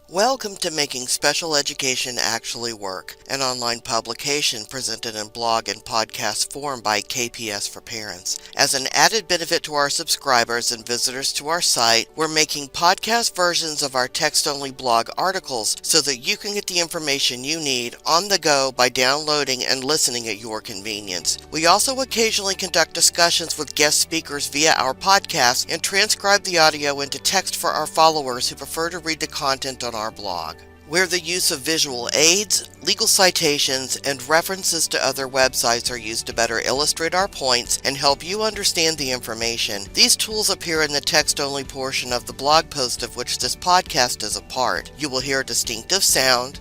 Welcome to Making Special Education Actually Work, an online publication presented in blog and podcast form by KPS for Parents. As an added benefit to our subscribers and visitors to our site, we're making podcast versions of our text-only blog articles so that you can get the information you need on the go by downloading and listening at your convenience. We also occasionally conduct discussions with guest speakers via our podcast and transcribe the audio into text for our followers who prefer to read the content on our blog, where the use of visual aids, legal citations, and references to other websites are used to better illustrate our points and help you understand the information. These tools appear in the text-only portion of the blog post of which this podcast is a part. You will hear a distinctive sound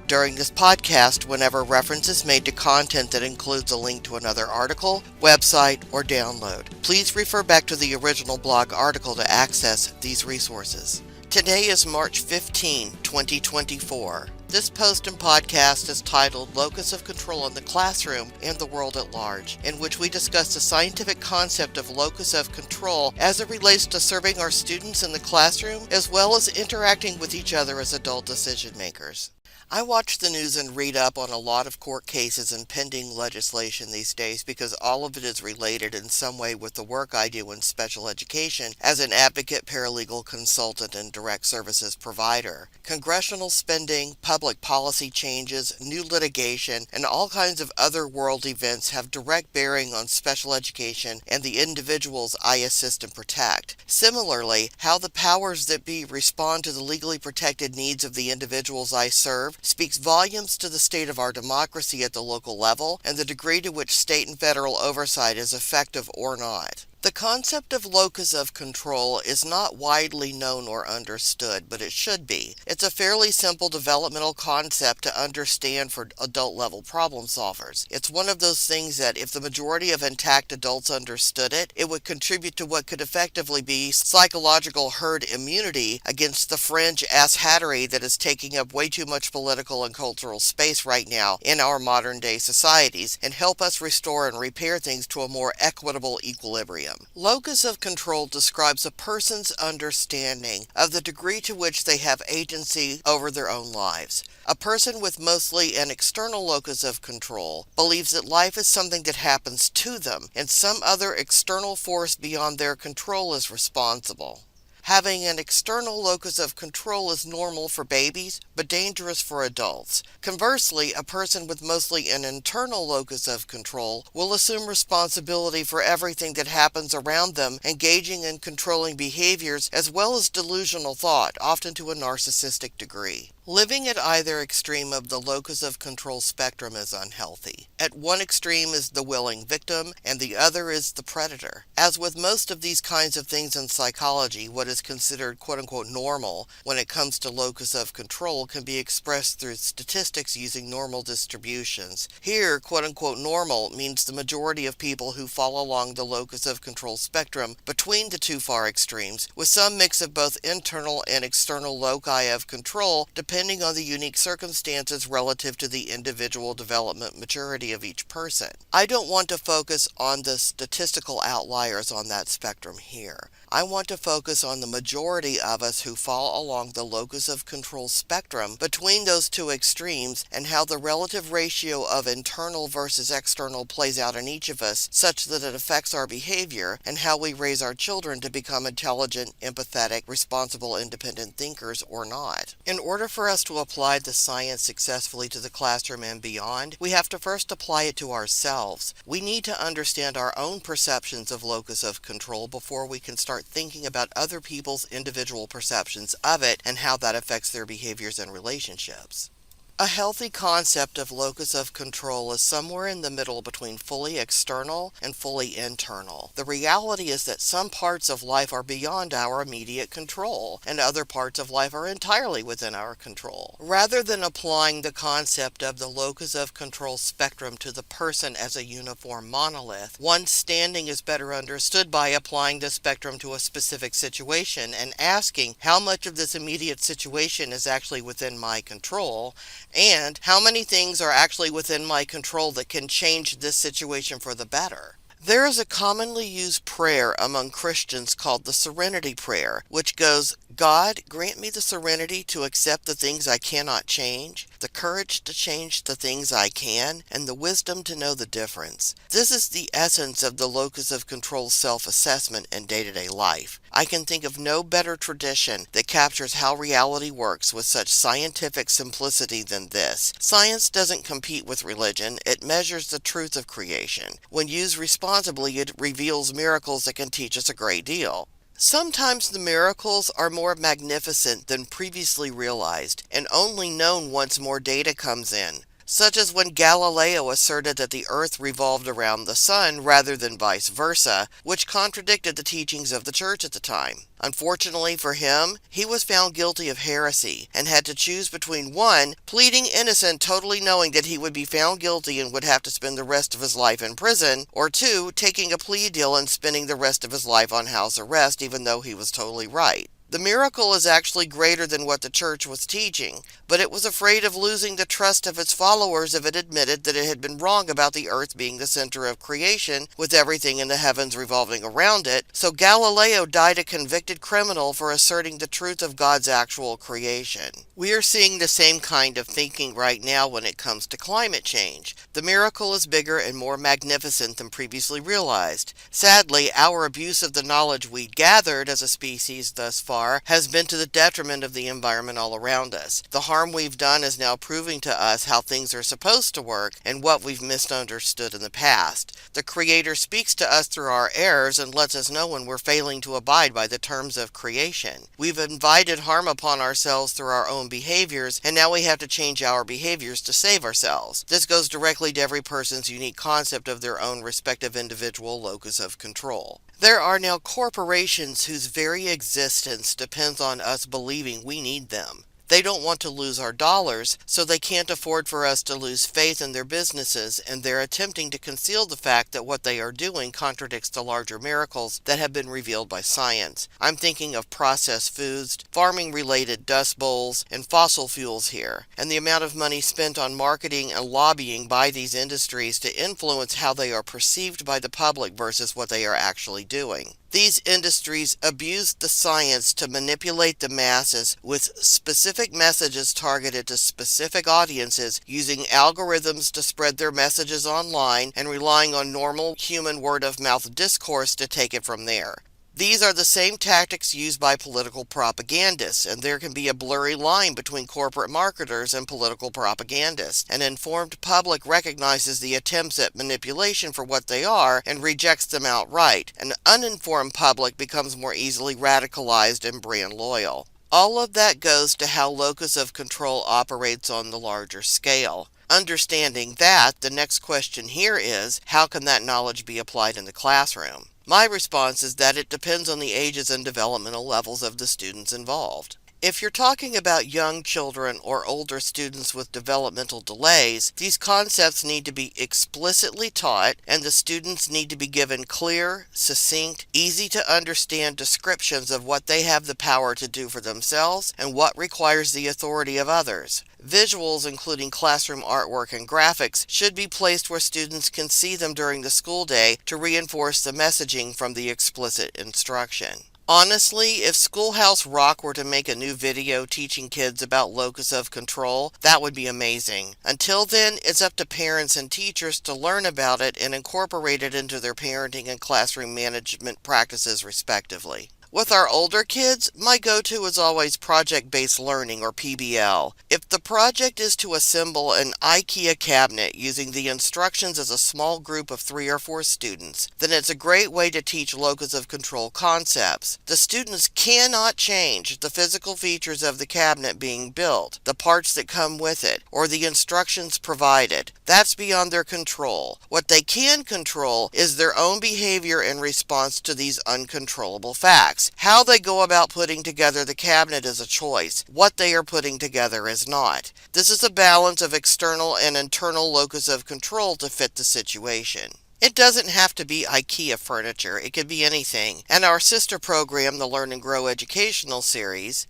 during this podcast whenever reference is made to content that includes a link to another article, website, or download. Please refer back to the original blog article to access these resources. Today is March 15, 2024. This post and podcast is titled Locus of Control in the Classroom and the World at Large, in which we discuss the scientific concept of locus of control as it relates to serving our students in the classroom as well as interacting with each other as adult decision makers. I watch the news and read up on a lot of court cases and pending legislation these days because all of it is related in some way with the work I do in special education as an advocate, paralegal, consultant, and direct services provider. Congressional spending, public policy changes, new litigation, and all kinds of other world events have direct bearing on special education and the individuals I assist and protect. Similarly, how the powers that be respond to the legally protected needs of the individuals I serve speaks volumes to the state of our democracy at the local level and the degree to which state and federal oversight is effective or not. The concept of locus of control is not widely known or understood, but it should be. It's a fairly simple developmental concept to understand for adult-level problem solvers. It's one of those things that if the majority of intact adults understood it, it would contribute to what could effectively be psychological herd immunity against the fringe asshattery that is taking up way too much political and cultural space right now in our modern-day societies, and help us restore and repair things to a more equitable equilibrium. Locus of control describes a person's understanding of the degree to which they have agency over their own lives. A person with mostly an external locus of control believes that life is something that happens to them, and some other external force beyond their control is responsible. Having an external locus of control is normal for babies, but dangerous for adults. Conversely, a person with mostly an internal locus of control will assume responsibility for everything that happens around them, engaging in controlling behaviors as well as delusional thought, often to a narcissistic degree. Living at either extreme of the locus of control spectrum is unhealthy. At one extreme is the willing victim, and the other is the predator. As with most of these kinds of things in psychology, what is considered quote-unquote normal when it comes to locus of control can be expressed through statistics using normal distributions. Here, quote-unquote normal means the majority of people who fall along the locus of control spectrum between the two far extremes, with some mix of both internal and external loci of control depending on the unique circumstances relative to the individual development maturity of each person. I don't want to focus on the statistical outliers on that spectrum here. I want to focus on the majority of us who fall along the locus of control spectrum between those two extremes and how the relative ratio of internal versus external plays out in each of us such that it affects our behavior and how we raise our children to become intelligent, empathetic, responsible, independent thinkers or not. In order for us to apply the science successfully to the classroom and beyond, we have to first apply it to ourselves. We need to understand our own perceptions of locus of control before we can start thinking about other people's individual perceptions of it and how that affects their behaviors and relationships. A healthy concept of locus of control is somewhere in the middle between fully external and fully internal. The reality is that some parts of life are beyond our immediate control, and other parts of life are entirely within our control. Rather than applying the concept of the locus of control spectrum to the person as a uniform monolith, one's standing is better understood by applying the spectrum to a specific situation and asking how much of this immediate situation is actually within my control, and how many things are actually within my control that can change this situation for the better. There is a commonly used prayer among Christians called the Serenity Prayer, which goes, God, grant me the serenity to accept the things I cannot change, the courage to change the things I can, and the wisdom to know the difference. This is the essence of the locus of control self-assessment in day-to-day life. I can think of no better tradition that captures how reality works with such scientific simplicity than this. Science doesn't compete with religion, it measures the truth of creation. When used responsibly, it reveals miracles that can teach us a great deal. Sometimes the miracles are more magnificent than previously realized, and only known once more data comes in, such as when Galileo asserted that the Earth revolved around the Sun rather than vice versa, which contradicted the teachings of the Church at the time. Unfortunately for him, he was found guilty of heresy, and had to choose between one, pleading innocent totally knowing that he would be found guilty and would have to spend the rest of his life in prison, or two, taking a plea deal and spending the rest of his life on house arrest even though he was totally right. The miracle is actually greater than what the church was teaching, but it was afraid of losing the trust of its followers if it admitted that it had been wrong about the earth being the center of creation, with everything in the heavens revolving around it, so Galileo died a convicted criminal for asserting the truth of God's actual creation. We are seeing the same kind of thinking right now when it comes to climate change. The miracle is bigger and more magnificent than previously realized. Sadly, our abuse of the knowledge we gathered as a species thus far has been to the detriment of the environment all around us. The harm we've done is now proving to us how things are supposed to work and what we've misunderstood in the past. The Creator speaks to us through our errors and lets us know when we're failing to abide by the terms of creation. We've invited harm upon ourselves through our own behaviors, and now we have to change our behaviors to save ourselves. This goes directly to every person's unique concept of their own respective individual locus of control. There are now corporations whose very existence depends on us believing we need them. They don't want to lose our dollars, so they can't afford for us to lose faith in their businesses, and they're attempting to conceal the fact that what they are doing contradicts the larger miracles that have been revealed by science. I'm thinking of processed foods, farming-related dust bowls, and fossil fuels here, and the amount of money spent on marketing and lobbying by these industries to influence how they are perceived by the public versus what they are actually doing. These industries abuse the science to manipulate the masses with specific messages targeted to specific audiences, using algorithms to spread their messages online and relying on normal human word-of-mouth discourse to take it from there. These are the same tactics used by political propagandists, and there can be a blurry line between corporate marketers and political propagandists. An informed public recognizes the attempts at manipulation for what they are and rejects them outright. An uninformed public becomes more easily radicalized and brand loyal. All of that goes to how locus of control operates on the larger scale. Understanding that, the next question here is, how can that knowledge be applied in the classroom? My response is that it depends on the ages and developmental levels of the students involved. If you're talking about young children or older students with developmental delays, these concepts need to be explicitly taught, and the students need to be given clear, succinct, easy to understand descriptions of what they have the power to do for themselves and what requires the authority of others. Visuals, including classroom artwork and graphics, should be placed where students can see them during the school day to reinforce the messaging from the explicit instruction. Honestly, if Schoolhouse Rock were to make a new video teaching kids about locus of control, that would be amazing. Until then, it's up to parents and teachers to learn about it and incorporate it into their parenting and classroom management practices respectively. With our older kids, my go-to is always project-based learning, or PBL. If the project is to assemble an IKEA cabinet using the instructions as a small group of 3 or 4 students, then it's a great way to teach locus of control concepts. The students cannot change the physical features of the cabinet being built, the parts that come with it, or the instructions provided. That's beyond their control. What they can control is their own behavior in response to these uncontrollable facts. How they go about putting together the cabinet is a choice. What they are putting together is not. This is a balance of external and internal locus of control to fit the situation. It doesn't have to be IKEA furniture, it could be anything. And our sister program, the Learn and Grow Educational Series,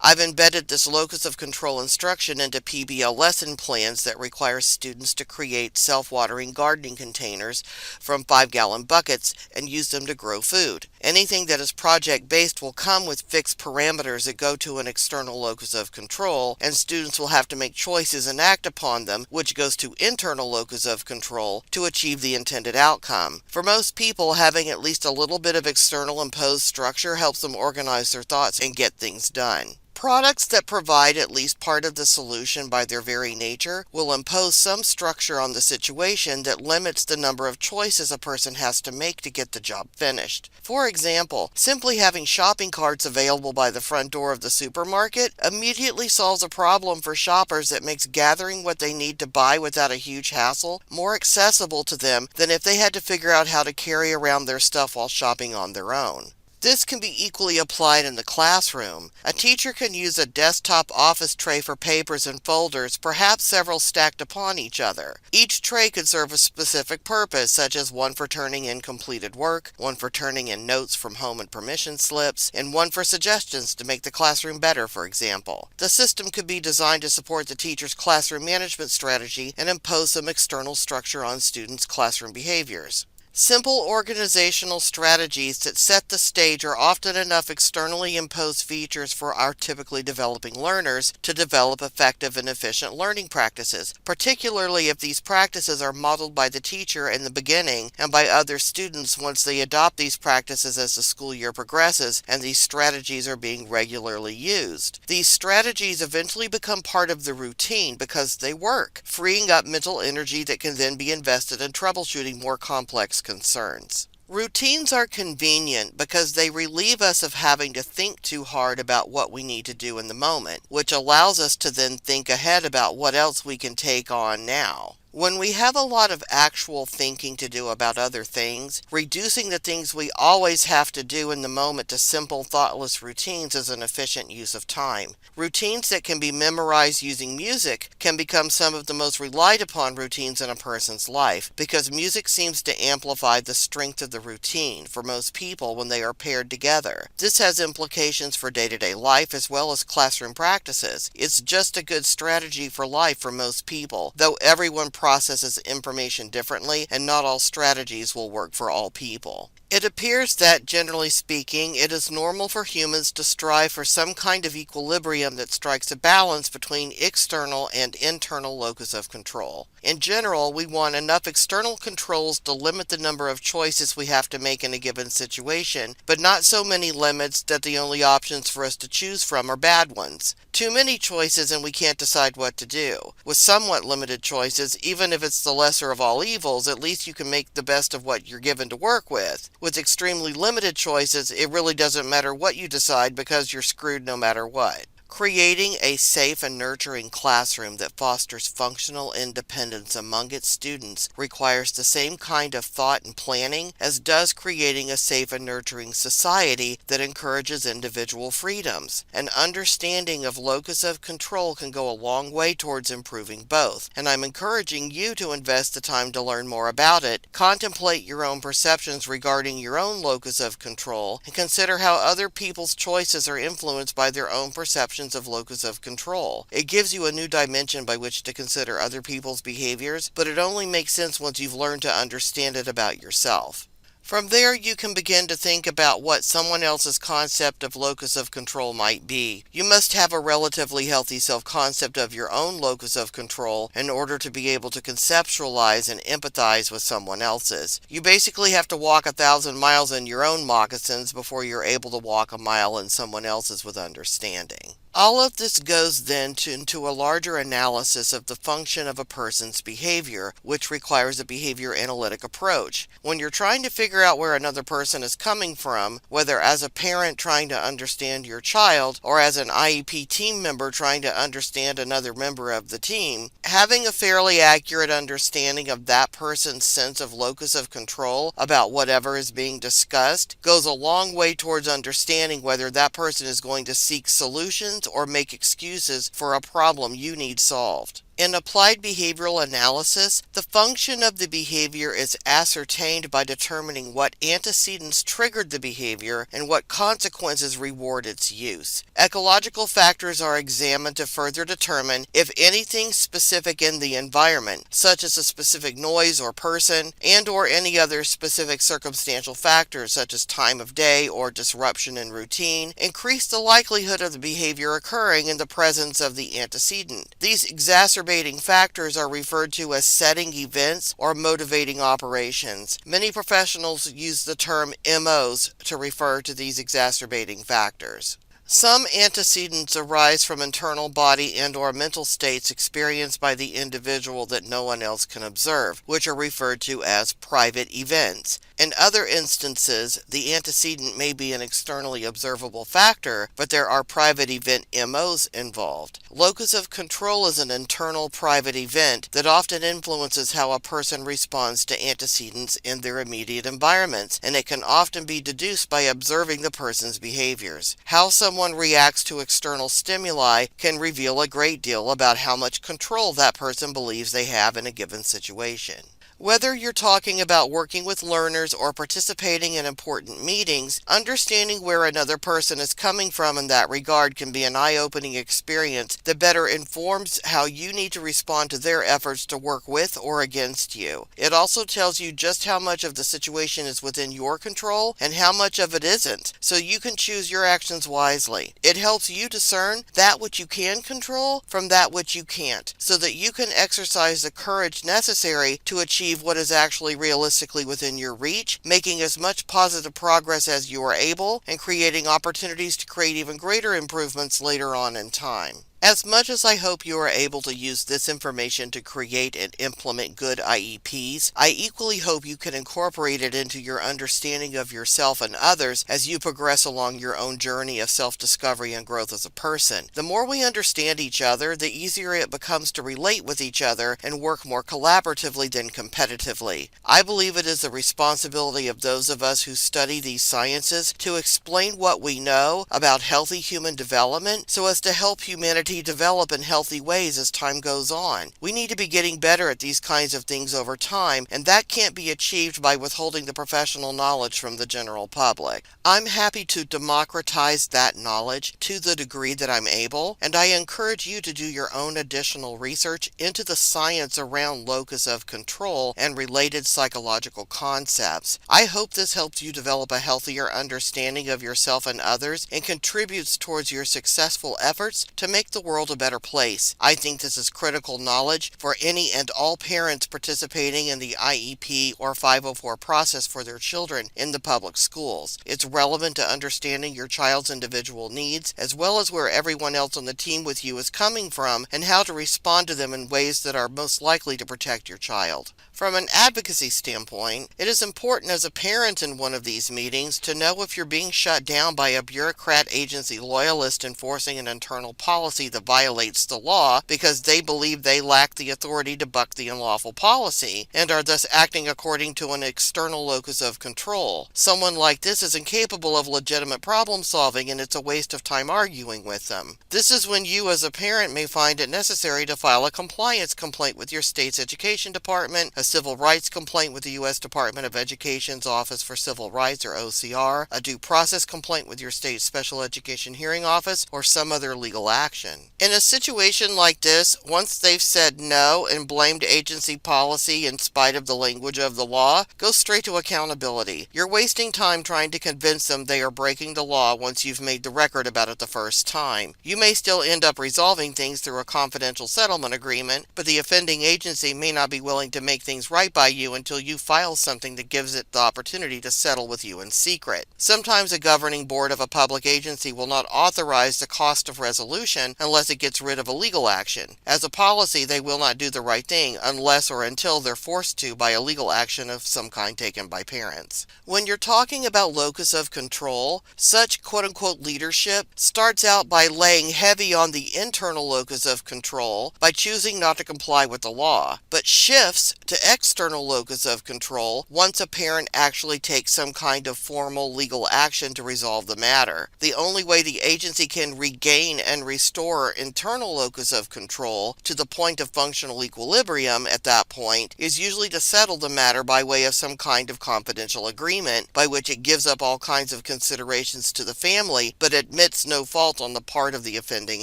I've embedded this locus of control instruction into PBL lesson plans that require students to create self-watering gardening containers from 5-gallon buckets and use them to grow food. Anything that is project-based will come with fixed parameters that go to an external locus of control, and students will have to make choices and act upon them, which goes to internal locus of control, to achieve the intended outcome. For most people, having at least a little bit of external imposed structure helps them organize their thoughts and get things done. Products that provide at least part of the solution by their very nature will impose some structure on the situation that limits the number of choices a person has to make to get the job finished. For example, simply having shopping carts available by the front door of the supermarket immediately solves a problem for shoppers that makes gathering what they need to buy without a huge hassle more accessible to them than if they had to figure out how to carry around their stuff while shopping on their own. This can be equally applied in the classroom. A teacher can use a desktop office tray for papers and folders, perhaps several stacked upon each other. Each tray could serve a specific purpose, such as one for turning in completed work, one for turning in notes from home and permission slips, and one for suggestions to make the classroom better, for example. The system could be designed to support the teacher's classroom management strategy and impose some external structure on students' classroom behaviors. Simple organizational strategies that set the stage are often enough externally imposed features for our typically developing learners to develop effective and efficient learning practices, particularly if these practices are modeled by the teacher in the beginning and by other students once they adopt these practices as the school year progresses and these strategies are being regularly used. These strategies eventually become part of the routine because they work, freeing up mental energy that can then be invested in troubleshooting more complex concerns. Routines are convenient because they relieve us of having to think too hard about what we need to do in the moment, which allows us to then think ahead about what else we can take on now. When we have a lot of actual thinking to do about other things, reducing the things we always have to do in the moment to simple, thoughtless routines is an efficient use of time. Routines that can be memorized using music can become some of the most relied upon routines in a person's life, because music seems to amplify the strength of the routine for most people when they are paired together. This has implications for day-to-day life as well as classroom practices. It's just a good strategy for life for most people, though everyone processes information differently, and not all strategies will work for all people. It appears that, generally speaking, it is normal for humans to strive for some kind of equilibrium that strikes a balance between external and internal locus of control. In general, we want enough external controls to limit the number of choices we have to make in a given situation, but not so many limits that the only options for us to choose from are bad ones. Too many choices and we can't decide what to do. With somewhat limited choices, even if it's the lesser of all evils, at least you can make the best of what you're given to work with. With extremely limited choices, it really doesn't matter what you decide because you're screwed no matter what. Creating a safe and nurturing classroom that fosters functional independence among its students requires the same kind of thought and planning as does creating a safe and nurturing society that encourages individual freedoms. An understanding of locus of control can go a long way towards improving both, and I'm encouraging you to invest the time to learn more about it, contemplate your own perceptions regarding your own locus of control, and consider how other people's choices are influenced by their own perceptions of locus of control. It gives you a new dimension by which to consider other people's behaviors, but it only makes sense once you've learned to understand it about yourself. From there, you can begin to think about what someone else's concept of locus of control might be. You must have a relatively healthy self-concept of your own locus of control in order to be able to conceptualize and empathize with someone else's. You basically have to walk 1,000 miles in your own moccasins before you're able to walk a mile in someone else's with understanding. All of this goes then into a larger analysis of the function of a person's behavior, which requires a behavior analytic approach. When you're trying to figure out where another person is coming from, whether as a parent trying to understand your child or as an IEP team member trying to understand another member of the team, having a fairly accurate understanding of that person's sense of locus of control about whatever is being discussed goes a long way towards understanding whether that person is going to seek solutions or make excuses for a problem you need solved. In applied behavioral analysis, the function of the behavior is ascertained by determining what antecedents triggered the behavior and what consequences reward its use. Ecological factors are examined to further determine if anything specific in the environment, such as a specific noise or person, and/or any other specific circumstantial factors such as time of day or disruption in routine, increase the likelihood of the behavior occurring in the presence of the antecedent. These exacerbating factors are referred to as setting events or motivating operations. Many professionals use the term MOs to refer to these exacerbating factors. Some antecedents arise from internal body and/or mental states experienced by the individual that no one else can observe, which are referred to as private events. In other instances, the antecedent may be an externally observable factor, but there are private event MOs involved. Locus of control is an internal private event that often influences how a person responds to antecedents in their immediate environments, and it can often be deduced by observing the person's behaviors. How someone reacts to external stimuli can reveal a great deal about how much control that person believes they have in a given situation. Whether you're talking about working with learners or participating in important meetings, understanding where another person is coming from in that regard can be an eye-opening experience that better informs how you need to respond to their efforts to work with or against you. It also tells you just how much of the situation is within your control and how much of it isn't, so you can choose your actions wisely. It helps you discern that which you can control from that which you can't, so that you can exercise the courage necessary to achieve what is actually realistically within your reach, making as much positive progress as you are able, and creating opportunities to create even greater improvements later on in time. As much as I hope you are able to use this information to create and implement good IEPs, I equally hope you can incorporate it into your understanding of yourself and others as you progress along your own journey of self-discovery and growth as a person. The more we understand each other, the easier it becomes to relate with each other and work more collaboratively than competitively. I believe it is the responsibility of those of us who study these sciences to explain what we know about healthy human development so as to help humanity develop in healthy ways as time goes on. We need to be getting better at these kinds of things over time, and that can't be achieved by withholding the professional knowledge from the general public. I'm happy to democratize that knowledge to the degree that I'm able, and I encourage you to do your own additional research into the science around locus of control and related psychological concepts. I hope this helps you develop a healthier understanding of yourself and others and contributes towards your successful efforts to make the world a better place. I think this is critical knowledge for any and all parents participating in the IEP or 504 process for their children in the public schools. It's relevant to understanding your child's individual needs, as well as where everyone else on the team with you is coming from and how to respond to them in ways that are most likely to protect your child. From an advocacy standpoint, it is important as a parent in one of these meetings to know if you're being shut down by a bureaucrat agency loyalist enforcing an internal policy that violates the law because they believe they lack the authority to buck the unlawful policy and are thus acting according to an external locus of control. Someone like this is incapable of legitimate problem solving, and it's a waste of time arguing with them. This is when you as a parent may find it necessary to file a compliance complaint with your state's education department, a civil rights complaint with the U.S. Department of Education's Office for Civil Rights, or OCR, a due process complaint with your state's Special Education Hearing Office, or some other legal action. In a situation like this, once they've said no and blamed agency policy in spite of the language of the law, go straight to accountability. You're wasting time trying to convince them they are breaking the law once you've made the record about it the first time. You may still end up resolving things through a confidential settlement agreement, but the offending agency may not be willing to make things right by you until you file something that gives it the opportunity to settle with you in secret. Sometimes a governing board of a public agency will not authorize the cost of resolution unless it gets rid of a legal action. As a policy, they will not do the right thing unless or until they're forced to by a legal action of some kind taken by parents. When you're talking about locus of control, such quote-unquote leadership starts out by laying heavy on the internal locus of control by choosing not to comply with the law, but shifts to external locus of control once a parent actually takes some kind of formal legal action to resolve the matter. The only way the agency can regain and restore your internal locus of control to the point of functional equilibrium at that point is usually to settle the matter by way of some kind of confidential agreement by which it gives up all kinds of considerations to the family but admits no fault on the part of the offending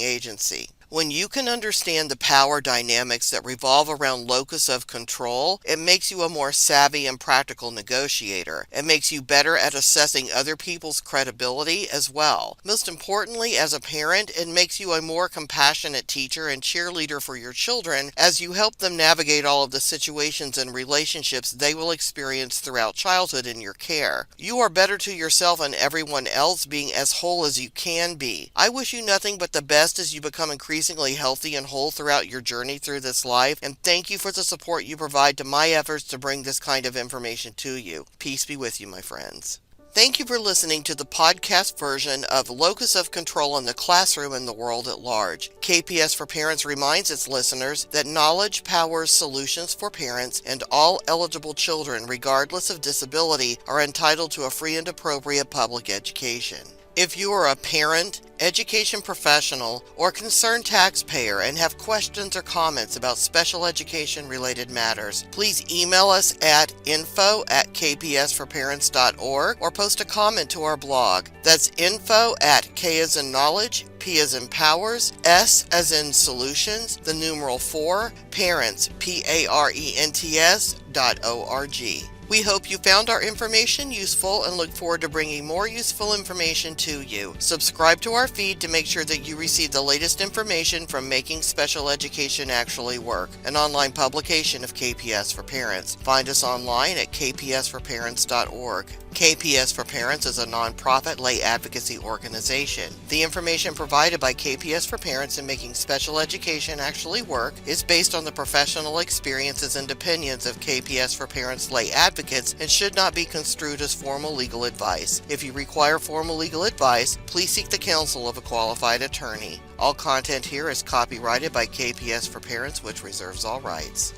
agency. When you can understand the power dynamics that revolve around locus of control, it makes you a more savvy and practical negotiator. It makes you better at assessing other people's credibility as well. Most importantly, as a parent, it makes you a more compassionate teacher and cheerleader for your children as you help them navigate all of the situations and relationships they will experience throughout childhood in your care. You are better to yourself and everyone else being as whole as you can be. I wish you nothing but the best as you become increasingly healthy and whole throughout your journey through this life, and thank you for the support you provide to my efforts to bring this kind of information to you. Peace be with you, my friends. Thank you for listening to the podcast version of Locus of Control in the Classroom and the World at Large. KPS for Parents reminds its listeners that knowledge powers solutions for parents, and all eligible children, regardless of disability, are entitled to a free and appropriate public education. If you are a parent, education professional, or concerned taxpayer and have questions or comments about special education related matters, please email us at info@kpsforparents.org or post a comment to our blog. That's info@K as in knowledge, P as in powers, S as in solutions, the numeral 4, parents, PARENTS.org. We hope you found our information useful and look forward to bringing more useful information to you. Subscribe to our feed to make sure that you receive the latest information from Making Special Education Actually Work, an online publication of KPS for Parents. Find us online at kpsforparents.org. KPS for Parents is a nonprofit lay advocacy organization. The information provided by KPS for Parents in Making Special Education Actually Work is based on the professional experiences and opinions of KPS for Parents lay advocates and should not be construed as formal legal advice. If you require formal legal advice, please seek the counsel of a qualified attorney. All content here is copyrighted by KPS for Parents, which reserves all rights.